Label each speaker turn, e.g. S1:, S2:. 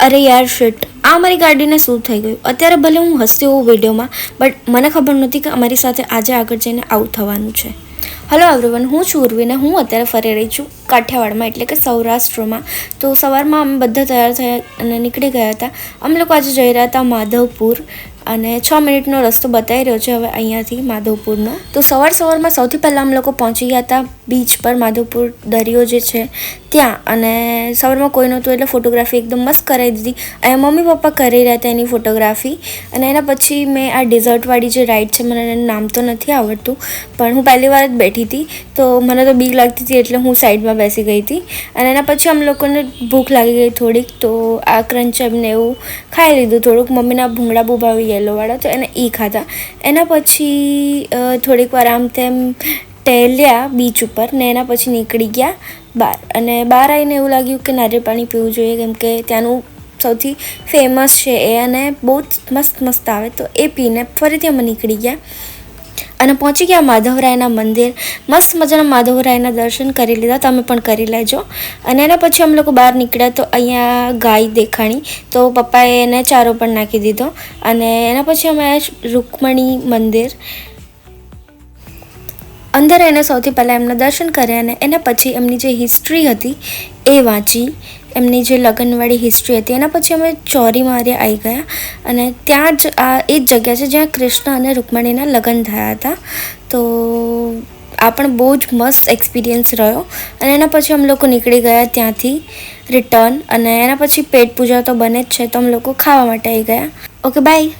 S1: અરે યાર શિટ, આ અમારી ગાડીને શું થઈ ગયું? અત્યારે ભલે હું હસતી હોઉં વિડીયોમાં, બટ મને ખબર નહોતી કે અમારી સાથે આજે આગળ જઈને આવું થવાનું છે. હલો એવરીવન, હું છું ઉર્વીને. હું અત્યારે ફરી રહી છું કાઠિયાવાડમાં, એટલે કે સૌરાષ્ટ્રમાં. તો સવારમાં અમે બધા તૈયાર થયા અને નીકળી ગયા હતા. અમે લોકો આજે જઈ રહ્યા હતા માધવપુર, અને 6 મિનિટનો રસ્તો બતાવી રહ્યો છે હવે અહીંયાથી માધવપુરનો. તો સવારમાં સૌથી પહેલાં અમે લોકો પહોંચી ગયા હતા બીચ પર, માધવપુર દરિયો જે છે ત્યાં. અને સવારમાં કોઈ નહોતું એટલે ફોટોગ્રાફી એકદમ મસ્ત કરાવી દીધી. અહીંયા મમ્મી પપ્પા કરી રહ્યા હતા એની ફોટોગ્રાફી. અને એના પછી મેં આ ડેઝર્ટવાળી જે રાઈડ છે, મને એનું નામ તો નથી આવડતું, પણ હું પહેલી વાર જ બેઠી હતી તો મને તો બીક લાગતી હતી એટલે હું સાઈડમાં બેસી ગઈ હતી. અને એના પછી અમને લોકોને ભૂખ લાગી ગઈ થોડીક, તો આ ક્રંચ એમને એવું ખાઈ લીધું થોડુંક. મમ્મીના ભૂંગળા બહુ ભાવે યલોવાળા, તો એને એ ખાધા. એના પછી થોડીક વાર આમ તેમ ટહેલ્યા બીચ ઉપર, ને એના પછી નીકળી ગયા બહાર. અને બહાર આવીને એવું લાગ્યું કે નારિયેળ પાણી પીવું જોઈએ, કેમ કે ત્યાંનું સૌથી ફેમસ છે એ, અને બહુ જ મસ્ત આવે. તો એ પીને ફરીથી અમે નીકળી ગયા અને પહોંચી ગયા માધવરાયના મંદિર. મસ્ત મજાના માધવરાયના દર્શન કરી લીધા, તમે પણ કરી લેજો. અને એના પછી અમે લોકો બહાર નીકળ્યા તો અહીંયા ગાય દેખાણી, તો પપ્પાએ એને ચારો પણ નાખી દીધો. અને એના પછી અમે રૂકમણી મંદિર અંદર એને સૌથી પહેલાં એમના દર્શન કર્યા, અને એના પછી એમની જે હિસ્ટ્રી હતી એ વાંચી, એમની જે લગ્નવાળી હિસ્ટ્રી હતી. એના પછી અમે ચોરીમારિયા આવી ગયા, અને ત્યાં જ એ જ જગ્યા છે જ્યાં કૃષ્ણ અને રૂકમણીના લગ્ન થયા હતા. તો આ પણ બહુ જ મસ્ત એક્સપિરિયન્સ રહ્યો. અને એના પછી અમે લોકો નીકળી ગયા ત્યાંથી રિટર્ન. અને એના પછી પેટ પૂજા તો બને જ છે, તો અમે લોકો ખાવા માટે આવી ગયા. Okay, by.